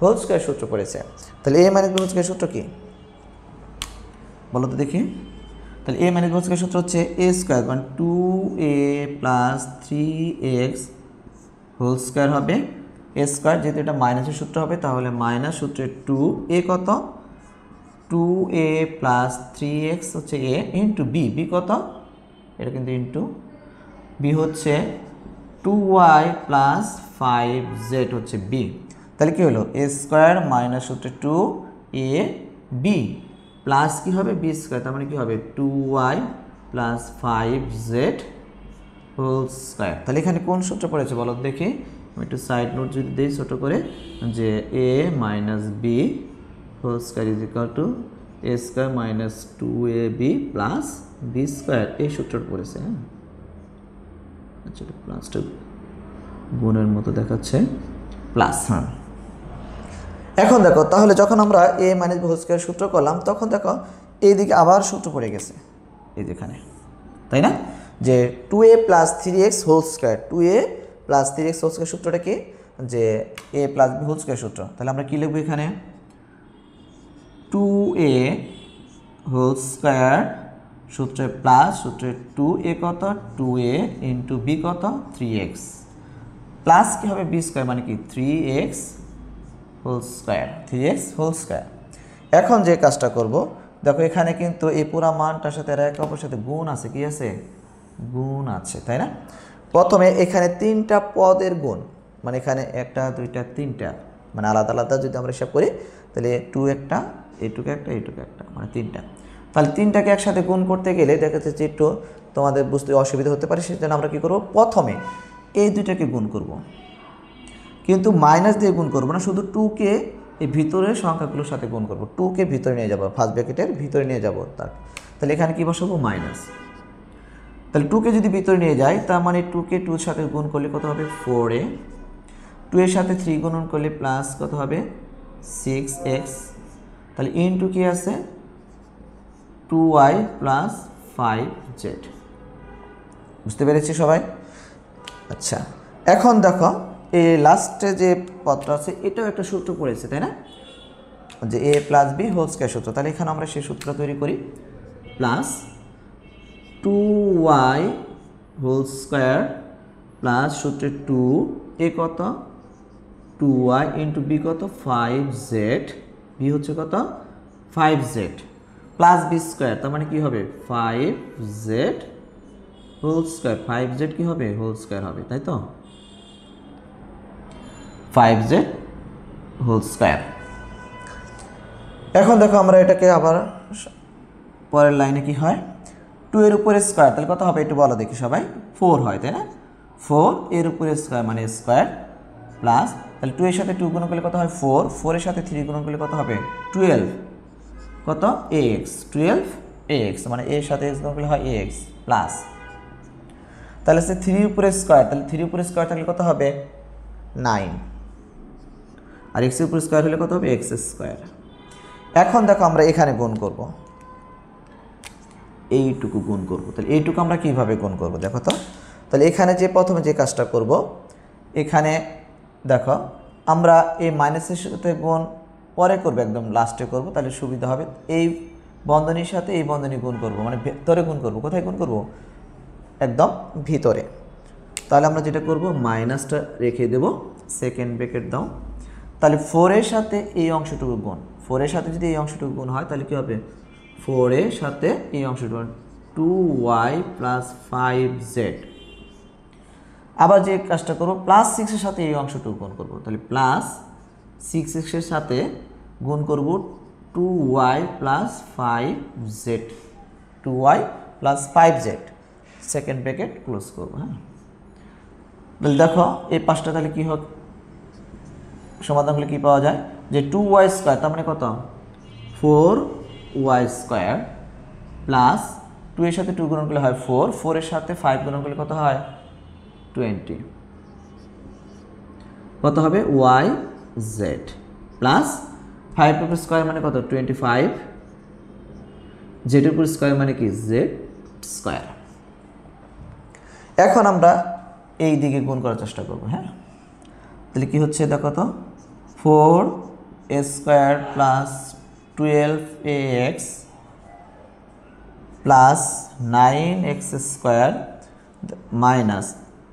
হোল স্কোয়ার সূত্র পড়েছে। তাহলে এ মাইনাস বি হোল স্কোয়ার সূত্র কি বলো তো দেখি। তাহলে এ মাইনাস বি হোল স্কোয়ার সূত্র হচ্ছে এ স্কোয়ার মানে 2a plus 3x whole square হবে। এ স্কোয়ার যেহেতু এটা মাইনাসের সূত্র হবে, তাহলে মাইনাস সূত্রে 2a কত, 2a প্লাস 3x হচ্ছে a ইন্টু বি, বি কত, এটা কিন্তু ইন্টু বি হচ্ছে 2y প্লাস 5z হচ্ছে বি। তাহলে কি হলো, এ স্কোয়ার মাইনাস সূত্রে 2a বি প্লাস কী হবে বি স্কোয়ার, তার মানে কী হবে 2y plus 5z whole square. তাহলে এখানে কোন সূত্র পড়েছে বলো দেখি, আমি একটু সাইড নোট যদি দিই ছোটো করে, যে A minus B whole square is equal to A square minus 2ab plus B square, এই সূত্রটা পড়েছে। হ্যাঁ আচ্ছা, প্লাসটা গুণের মতো দেখাচ্ছে, প্লাস। হ্যাঁ এখন দেখো, তাহলে যখন আমরা এ মাইনাস বি হোল স্কোয়ার সূত্র করলাম, তখন দেখো এইদিকে আবার সূত্র পড়ে গেছে এই যেখানে, তাই না, যে 2a plus 3x whole square, 2a plus 3x whole square সূত্রটা কি, যে a plus b whole square সূত্র। তাহলে আমরা কী লিখবো এখানে, 2a হোল স্কোয়ার সূত্রে প্লাস সূত্রে 2a কত, 2a ইন্টু বি কত 3x প্লাস কী হবে বি স্কোয়ার মানে কি 3x whole square, 3x whole square. এখন যে কাজটা করব, দেখো এখানে কিন্তু এই পুরা মানটার সাথে একে অপরের সাথে গুণ আছে, কি আছে, গুণ আছে, তাই না। প্রথমে এখানে তিনটা পদের গুণ, মানে এখানে একটা দুইটা তিনটা, মানে আলাদা আলাদা যদি আমরা হিসাব করি, তাহলে 2 একটা, এইটুকু একটা, এইটুকু একটা, মানে তিনটা। তাহলে তিনটাকে একসাথে গুণ করতে গেলে দেখা যাচ্ছে যে একটু তোমাদের বুঝতে অসুবিধা হতে পারে, সেজন্য আমরা কী করবো, প্রথমে এই দুইটাকে গুণ করব, কিন্তু মাইনাস দিয়ে গুণ করবো না, শুধু 2কে এই ভিতরের সংখ্যাগুলোর সাথে গুণ করবো, 2কে ভিতরে নিয়ে যাবো, ফার্স্ট ব্র্যাকেটের ভিতরে নিয়ে যাবো তার। তাহলে এখানে কী বসাবো, মাইনাস। তাহলে 2কে যদি ভিতরে নিয়ে যাই, তার মানে 2কে 2 এর সাথে গুণ করলে কত হবে 4a, 2 এর সাথে 3 গুণন করলে প্লাস কত হবে 6x, তাহলে ইনটু কি আছে 2y প্লাস 5z। বুঝতে পেরেছি সবাই? আচ্ছা, এখন দেখো এই লাস্টে যে পদটা আছে এটাও একটা সূত্র পড়েছে, তাই না, যে a plus b whole square সূত্র। তাহলে এখানে আমরা সেই সূত্র তৈরি করি, plus 2y whole square plus সূত্রে 2a কত 2y ইন্টু বি কত 5z, বি হচ্ছে কত 5z প্লাস বি স্কোয়ার, তার মানে কি হবে 5z হোল স্কোয়ার, 5z কি হবে হোল স্কোয়ার হবে, তাই তো 5z হোল স্কোয়ার। এখন দেখো আমরা এটাকে আবার পরের লাইনে কি হয়, 2 এর উপরে স্কোয়ার, তাহলে কত হবে একটু বলো দেখি সবাই, 4 হয়, তাই না, 4 এর উপরে স্কোয়ার মানে স্কোয়ার প্লাস, তাহলে 2 এর সাথে 2 গুণ করলে কত হয় 4, 4 এর সাথে 3 গুণ করলে কত হবে 12, কত ax, 12ax মানে এর সাথে x গুণ করলে হয় ax প্লাস, তাহলে সে 3 উপরে স্কোয়ার, তাহলে 3 উপরে স্কোয়ার থাকলে কত হবে 9, আর x এর উপরে স্কোয়ার হলে কত হবে x স্কোয়ার। এখন দেখো আমরা এখানে গুণ করব, এইটুকু গুণ করব, তাহলে এইটুকু আমরা কিভাবে গুণ করব দেখো তো। তাহলে এখানে যে প্রথমে যে কাজটা করব, এখানে দেখো আমরা এই মাইনাসের সাথে গুণ পরে করব, একদম লাস্টে করব, তাহলে সুবিধা হবে। এই বন্ধনীর সাথে এই বন্ধনী গুণ করব, মানে ভেতরে গুণ করব, কোথায় গুণ করব একদম ভিতরে। তাহলে আমরা যেটা করব মাইনাসটা রেখে দেব, সেকেন্ড ব্র্যাকেট দাও, তাহলে 4 এর সাথে এই অংশটুকু গুণ, 4 এর সাথে যদি এই অংশটুকু গুণ হয় তাহলে কি হবে 4 এর সাথে এই অংশটুকু 2y প্লাস 5z। আবার যে কাজটা করবো প্লাস 6 এর সাথে এই অংশটুকু গুণ করবো, তাহলে প্লাস 6x এর সাথে গুণ করব 2y plus 5z, 2y plus 5z, second bracket close করবো। হ্যাঁ, তাহলে দেখো এই পাঁচটা তাহলে কী হোক, সমাধান হলে কী পাওয়া যায় যে 2y স্কোয়ার, তার মানে কত 4y স্কোয়ার প্লাস 2 এর সাথে 2 গুণন করলে হয় 4, 4 এর সাথে 5 গুণন করলে কত হয় 20, কত হবে yz প্লাস 5 এর উপর স্কোয়ার মানে কত 25, z এর উপর স্কোয়ার মানে কি z স্কোয়ার। এখন আমরা এই দিকে গুণ করার চেষ্টা করব। হ্যাঁ, তাহলে কি হচ্ছে দেখো তো 4a square plus 12ax plus 9x square minus,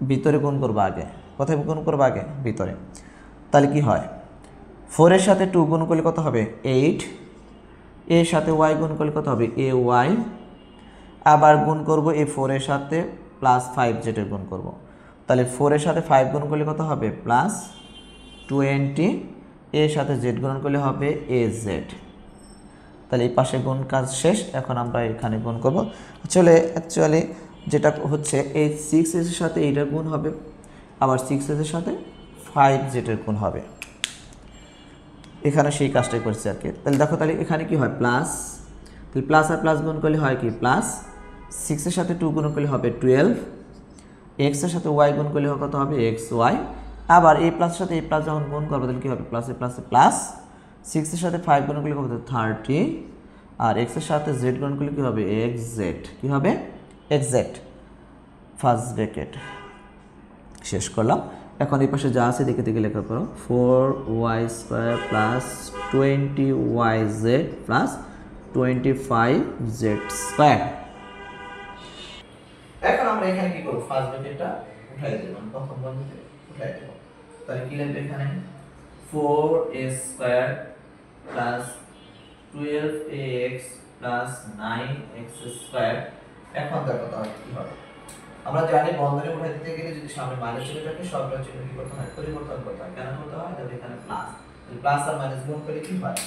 ভিতরে গুণ করবো আগে, কোথায় গুণ করবো আগে ভিতরে, তাহলে কি হয় 4 এর সাথে 2 গুণ করলে কত হবে 8, এর সাথে y গুণ করলে কত হবে ay, আবার গুণ করব এই 4 এর সাথে প্লাস 5z এর গুণ করব, তাহলে 4 এর সাথে 5 গুণ করলে কত হবে প্লাস 20, এর সাথে z গুণ করলে হবে az। তাহলে এই পাশে গুণ কাজ শেষ, এখন আমরা এখানে গুণ করব। অ্যাকচুয়ালি যেটা হচ্ছে এই 6 এর সাথে এইটার গুণ হবে, আবার 6 এর সাথে 5z এর গুণ হবে, এখানে সেই কাজটাই করছি আর কি। তাহলে দেখো তাহলে এখানে কি হয় প্লাস, তাহলে প্লাস আর প্লাস গুণ করলে হয় কি প্লাস 6 এর সাথে 2 গুণ করলে হবে 12, x এর সাথে y গুণ করলে কত হবে xy, আবার এই প্লাসের সাথে এই প্লাস যখন গুণ করবো তাহলে কি হবে প্লাসে প্লাসে প্লাস, 6 এর সাথে 5 গুণ করলে কত 30, আর x এর সাথে z গুণ করলে কি হবে xz, কি হবে xz, ফার্স্ট ব্র্যাকেট শেষ করলাম। এখন এই পাশে যা আছে দেখে দেখে লেখা করো 4y square plus 20yz plus 25z square. এখন আমরা এখানে কি করব ফার্স্ট ব্র্যাকেটটা উঠাই দেব, প্রথম বন্ধনীতে উঠাই দেব, তাহলে কি লিখব এখানে 4a square plus 12ax plus 9x square. এখন দেখো তাহলে কি হবে, আমরা জানি বন্ধনী উঠাই দিতে গেলে যদি সামনে মাইনাস চিহ্ন থাকে সবগুলো চিহ্ন কি করতে হয় পরিবর্তন করতে হয়, কেন করতে হয় দেখো এখানে প্লাস, তাহলে প্লাস আর মাইনাস গুণ করলে কি হয়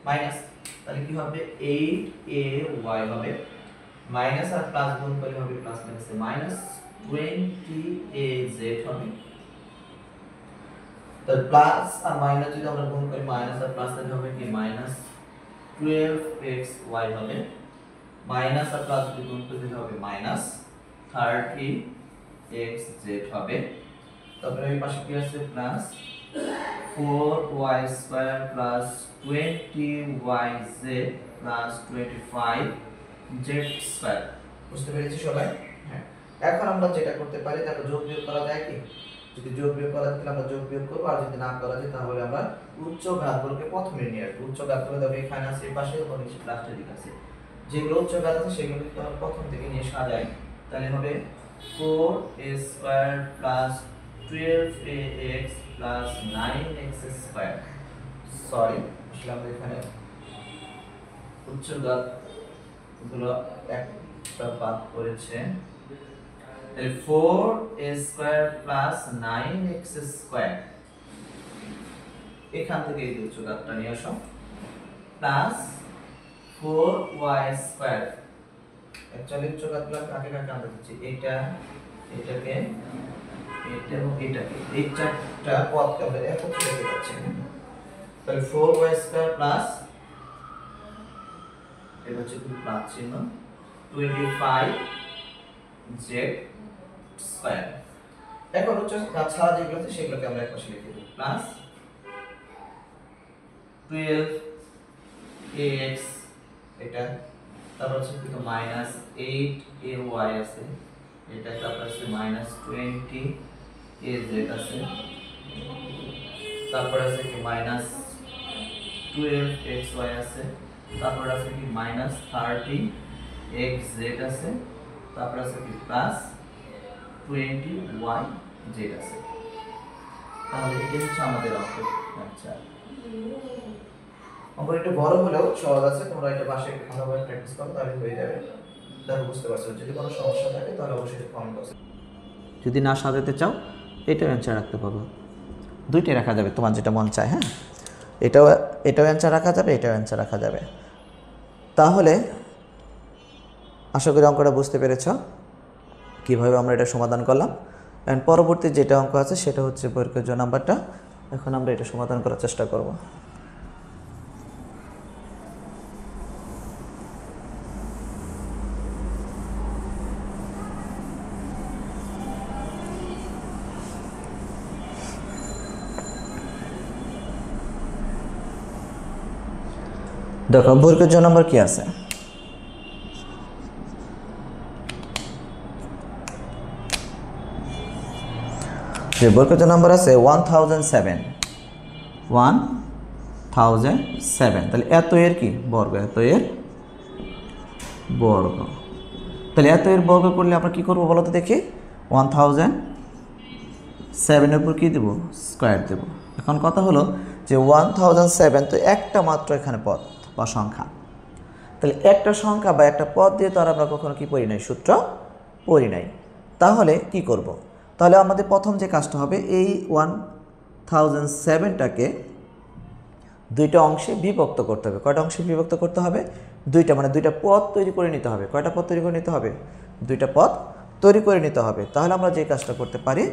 মাইনাস, তাহলে কি হবে 8ay হবে, মাইনাস আর প্লাস গুণ করলে হবে প্লাস মাইনাসে মাইনাস 20az হবে, তো প্লাস আর মাইনাস যদি আমরা গুণ করি মাইনাস আর প্লাস তাহলে হবে কি মাইনাস 12xy হবে, মাইনাস আর প্লাস যদি গুণ করি হবে মাইনাস 30xz হবে, তারপরে এই পাশে কি আছে plus 4y square plus 20yz plus 25z square. বুঝতে পেরেছি সবাই? হ্যাঁ, এখন আমরা যেটা করতে পারি দেখো যোগ বিয়োগ করা যায় কি, যদি যোগ বিয়োগ করা যায় তাহলে আমরা যোগ বিয়োগ করব, আর যদি না করা যায় তাহলে আমরা উচ্চ ঘাতগুলোকে প্রথমে নিয়ে আসবো। উচ্চ ঘাতগুলো দেখো এখানে আছে এই পাশে এবং নিচে লাস্টের দিকে আছে, যেগুলো উচ্চ ঘাত আছে সেগুলো যদি আমরা প্রথম থেকে নিয়ে সাজাই তাহলে হবে 4a square plus 12ax plus 9x square. Sorry, আসলে আমরা এখানে উচ্চ ঘাত গুলো একটা বাদ করেছে, তাহলে 4a square plus 9x square, এখান থেকে এই উচ্চ ঘাতটা নিয়ে আসো প্লাস 4y স্কয়ার। অ্যাকচুয়ালি উচ্চ ঘাতগুলো কাকে কাকে আনতে হচ্ছে, এটা এটাকে এটা এবং এটাকে, এই চারটা পদকে আমরা একত্রে লিখতে পাচ্ছি, তাহলে 4y স্কয়ার প্লাস এটা হচ্ছে কি প্লাস চিহ্ন 25z স্কয়ার। এখন হচ্ছে কাজ ছাড়া যেগুলো আছে সেগুলোকে আমরা একপাশে লিখে দেব প্লাস 12ax এটা, তারপর হচ্ছে কি মাইনাস 8ay আছে এটা, তারপর আছে মাইনাস 20az আছে, তারপর আছে কি মাইনাস 12xy আছে, তারপর আছে কি মাইনাস 30xz আছে, তারপর আছে কি প্লাস 20yz আছে। তাহলে এটা হচ্ছে আমাদের অঙ্ক। আচ্ছা অঙ্ক একটু বড় হলেও সহজ আছে, তোমরা এটা বাসায় একটু ভালোভাবে প্র্যাকটিস করো তাহলে হয়ে যাবে। দেখো বুঝতে পারছো, যদি কোনো সমস্যা থাকে তাহলে অবশ্যই কমেন্ট বক্সে, যদি না সাজাতে চাও এটাও অ্যান্সার রাখতে পারবো, দুইটাই রাখা যাবে তোমার যেটা মন চায়। হ্যাঁ, এটাও অ্যান্সার রাখা যাবে, এটাও অ্যান্সার রাখা যাবে। তাহলে আশা করি অঙ্কটা বুঝতে পেরেছ কীভাবে আমরা এটা সমাধান করলাম। অ্যান্ড পরবর্তী যেটা অঙ্ক আছে সেটা হচ্ছে বর্গজ নাম্বারটা। এখন আমরা এটা সমাধান করার চেষ্টা করব। দেখো বর্গজ নাম্বার কি আছে, যে বর্গজ নাম্বার আছে 1007, 1007, তাহলে এত এর কি বর্গ, এত এর বর্গ। তাহলে এত এর বর্গ করলে আমরা কি করব বলো তো দেখি, 1007 এর উপর কি দেব, স্কয়ার দেব। এখন কথা হলো যে 1007 তো একটা মাত্র এখানে পদ বা সংখ্যা, তাহলে একটা সংখ্যা বা একটা পদ দিয়ে তো আর আমরা কখনো কি পড়ি নাই, সূত্র পড়ি নাই। তাহলে কি করব, তাহলে আমাদের প্রথম যে কাজটা হবে এই 1007টাকে দুইটা অংশে বিভক্ত করতে হবে। কয়টা অংশে বিভক্ত করতে হবে, দুইটা, মানে দুইটা পদ তৈরি করে নিতে হবে। কয়টা পদ তৈরি করে নিতে হবে, দুইটা পদ তৈরি করে নিতে হবে। তাহলে আমরা যে কাজটা করতে পারি,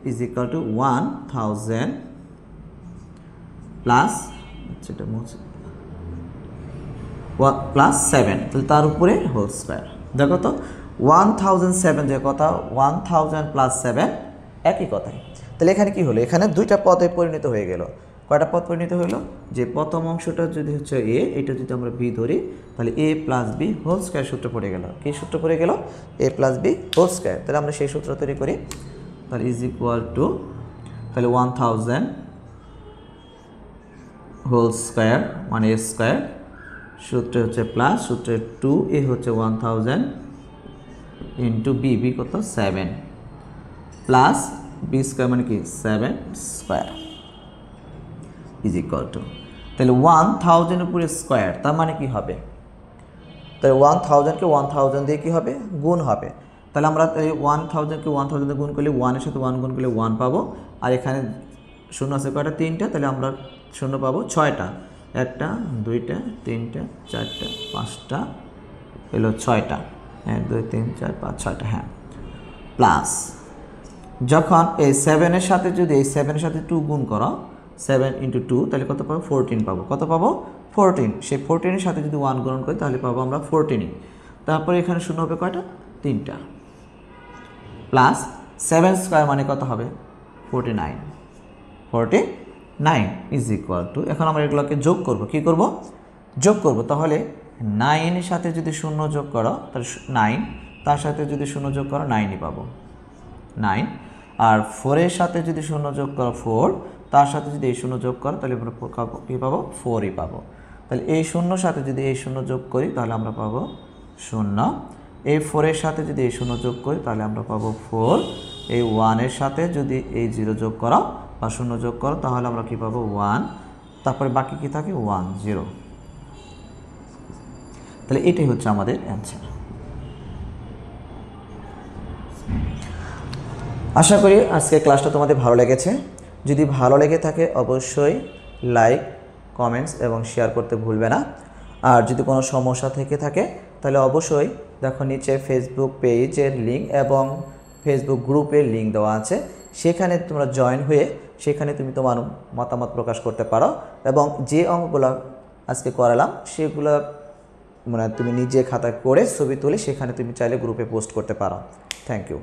is equal two 1000 plus plus 7, তাহলে তার উপরে হোল স্কয়ার। দেখো তো 1007 যে কথা, 1000 প্লাস 7 একই কথাই। তাহলে এখানে কি হলো, এখানে দুইটা পদে পরিণত হয়ে গেল। কয়টা পদ পরিণত হলো, যে প্রথম অংশটা যদি হচ্ছে এ, এটা যদি আমরা বি ধরি, তাহলে A plus b whole square সূত্র পড়ে গেল। কি সূত্র পড়ে গেল, এ প্লাস বি হোল স্কয়ার। তাহলে আমরা সেই সূত্র তৈরি করি, তাহলে ইজ ইকুয়াল টু, তাহলে 1000 হোল স্কয়ার মানে এ স্কয়ার, সূত্রে হচ্ছে প্লাস, সূত্রে 2a হচ্ছে 1000 ইন্টু বি, বি কত 7, প্লাস বি স্কয়ার মানে কি 7 স্কয়ার ইজ ইকুয়াল টু, তাহলে 1000 উপরে স্কয়ার, তার মানে কি হবে, তাহলে 1000কে 1000 দিয়ে কি হবে, গুণ হবে। তাহলে আমরা এই 1000কে 1000 দিয়ে গুণ করলে 1 এর সাথে 1 গুণ করলে 1 পাবো, আর এখানে শূন্য আছে কয়টা, 3টা, তাহলে আমরা শূন্য পাবো 6টা, 1টা 2টা 3টা 4টা 5টা এলো 6টা, 1 2 3 4 5 6টা, হ্যাঁ। প্লাস যখন এই 7-এর সাথে যদি এই 7-এর সাথে 2 গুণ করো, 7 ইন্টু 2, তাহলে কত পাবো, 14 পাবো। কত পাবো, 14। সেই 14-এর সাথে যদি 1 গুণন করি তাহলে পাবো আমরা 14। তারপরে এখানে শূন্য হবে কয়টা, 3টা, প্লাস 7 স্কয়ার মানে কত হবে, 49, 49 ইজ ইকুয়াল টু, এখন আমরা এগুলোকে যোগ করব। কি করব, যোগ করব। তাহলে 9-এর সাথে যদি শূন্য যোগ করো তাহলে 9, তার সাথে যদি শূন্য যোগ করো 9ই পাবো, 9। আর 4-এর সাথে যদি শূন্য যোগ করো 4, তার সাথে যদি এই শূন্য যোগ করো তাহলে আমরা কী পাবো, 4ই পাবো। তাহলে এই শূন্যর সাথে যদি এই শূন্য যোগ করি তাহলে আমরা পাবো 0। এই 4-এর সাথে যদি এই শূন্য যোগ করি তাহলে আমরা পাবো 4। এই 1-এর সাথে যদি এই 0 যোগ করো বা শূন্য যোগ করো তাহলে আমরা কি পাবো, 1। তারপরে বাকি কি থাকে, 1 0। তাহলে এটাই হচ্ছে আমাদের অ্যান্সার। আশা করি আজকে ক্লাসটা তোমাদের ভালো লেগেছে। যদি ভালো লেগে থাকে অবশ্যই লাইক, কমেন্টস এবং শেয়ার করতে ভুলবে না। আর যদি কোনো সমস্যা থেকে থাকে তাহলে অবশ্যই দেখো নিচে ফেসবুক পেজের লিঙ্ক এবং ফেসবুক গ্রুপের লিঙ্ক দেওয়া আছে, সেখানে তোমরা জয়েন হয়ে সেখানে তুমি তোমার মতামত প্রকাশ করতে পারো এবং যে অঙ্কগুলো আজকে করালাম সেগুলো মানে তুমি নিজে খাতায় করে ছবি তুলে সেখানে তুমি চাইলে গ্রুপে পোস্ট করতে পারো। Thank you.